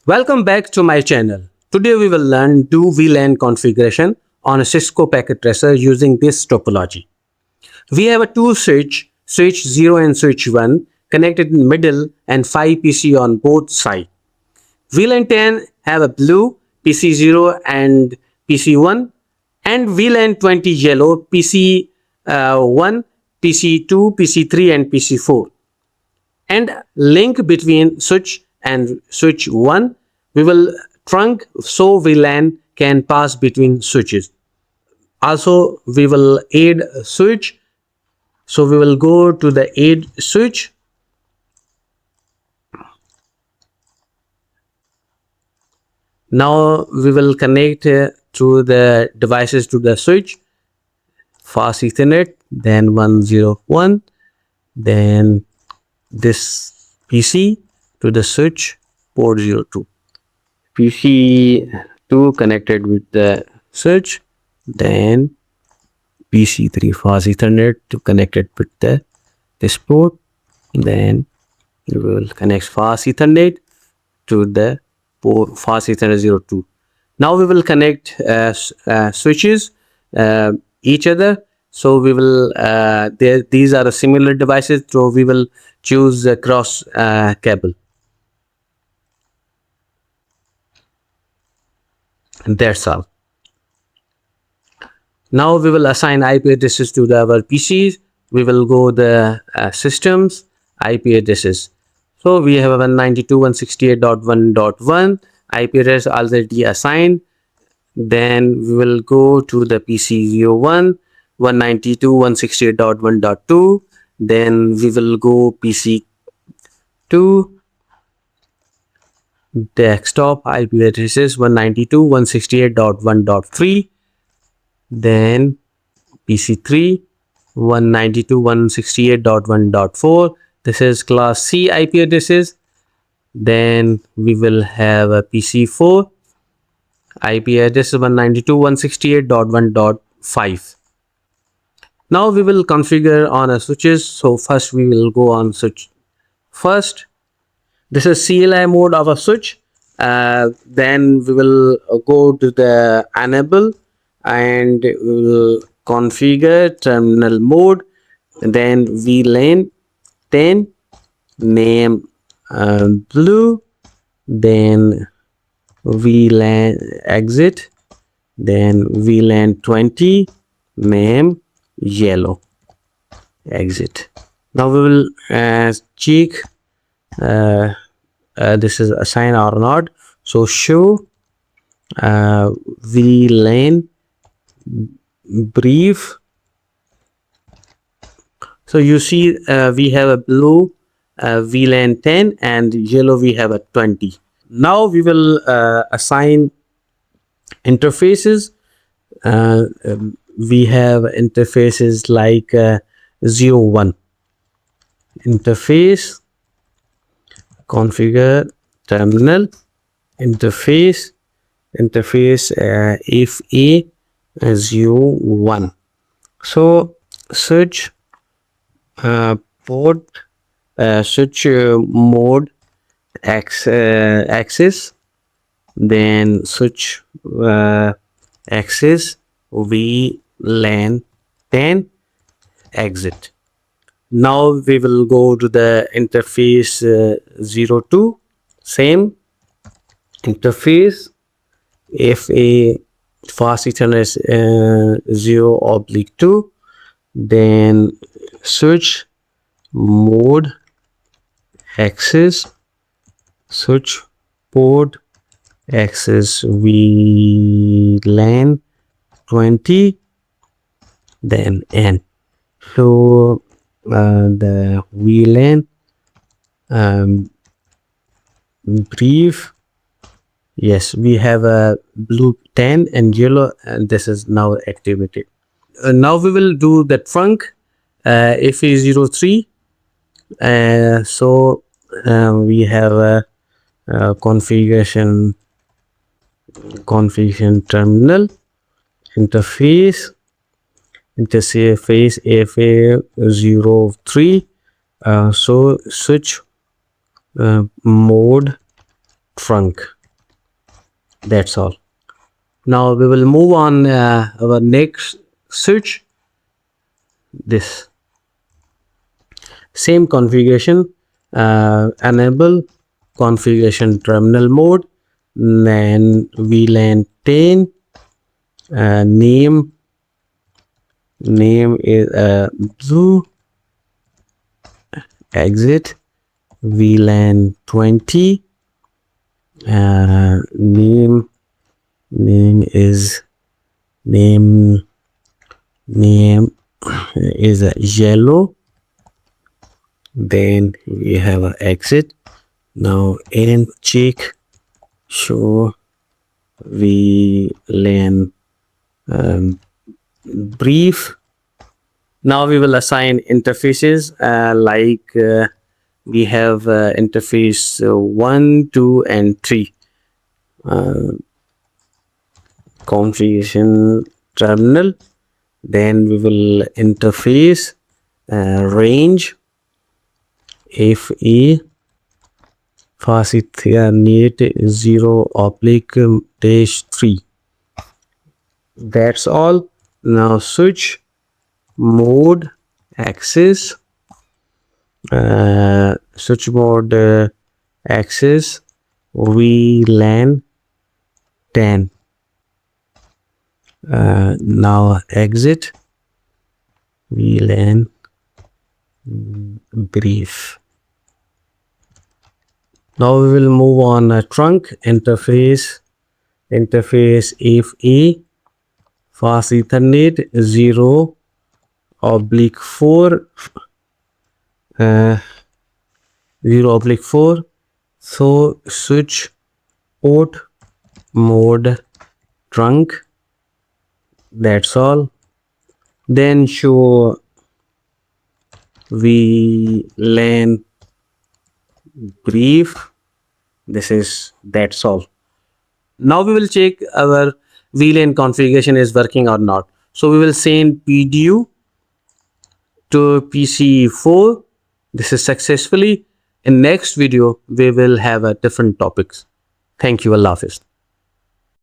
Welcome back to my channel. Today we will learn do VLAN configuration on a Cisco packet tracer using this topology. We have a two switch0 and switch1 connected in the middle and 5 PC on both sides. VLAN 10 have a blue PC0 and PC1 and VLAN 20 yellow PC1, PC2, PC3 and PC4. And link between switch and switch 1 we will trunk so VLAN can pass between switches. Also we will add switch, so we will go to the add switch. Now we will connect to the devices to the switch, fast Ethernet, then 101, then this PC to the switch port 02. PC2 connected with the switch, then PC3 fast Ethernet to connect it with this port, then we will connect fast Ethernet to the port fast Ethernet 02. Now we will connect switches each other. So we will these are the similar devices, so we will choose the cross cable. And that's all. Now we will assign IP addresses to our PCs. We will go the systems IP addresses. So we have a 192.168.1.1 IP address already assigned. Then we will go to the PC01 192.168.1.2. Then we will go PC2 desktop IP addresses 192.168.1.3. then PC3 192.168.1.4. this is class C IP addresses. Then we will have a PC4 IP address 192.168.1.5. now we will configure on a switches. So first we will go on switch first. This is CLI mode of a switch. Then we will go to the enable and we will configure terminal mode. Then VLAN 10 name blue, then VLAN exit, then VLAN 20 name yellow exit. Now we will check this is assign or not. So show VLAN brief. So you see we have a blue VLAN 10 and yellow we have a 20. Now we will assign interfaces. We have interfaces like 01 interface, configure terminal interface FA01. so search port switch mode access, then switch access VLAN 10 exit. Now we will go to the interface 02, same interface FA fast Ethernet 0/2, then switch mode access switch port access VLAN 20, then N. So the VLAN brief, yes, we have a blue 10 and yellow, and this is now activated. Now we will do the trunk FA03. So we have a configuration terminal interface FA03. So switch mode trunk. That's all. Now we will move on our next switch. This same configuration, enable configuration terminal mode, then VLAN 10, name is blue, exit VLAN 20, name is yellow. Then we have an exit. Now and check show VLAN brief. Now we will assign interfaces we have interface 1, 2 and 3. Configuration terminal, then we will interface range FE facet 0/-3. That's all. Now switch mode access, switch mode access VLAN 10. Now exit VLAN brief. Now we will move on trunk interface FE fast Ethernet 0/4 0/4. So switch port mode trunk. That's all. Then show VLAN brief. That's all. Now we will check our VLAN configuration is working or not. So we will send PDU to PC4. This is successfully. In next video we will have a different topics. Thank you. Allah Hafiz.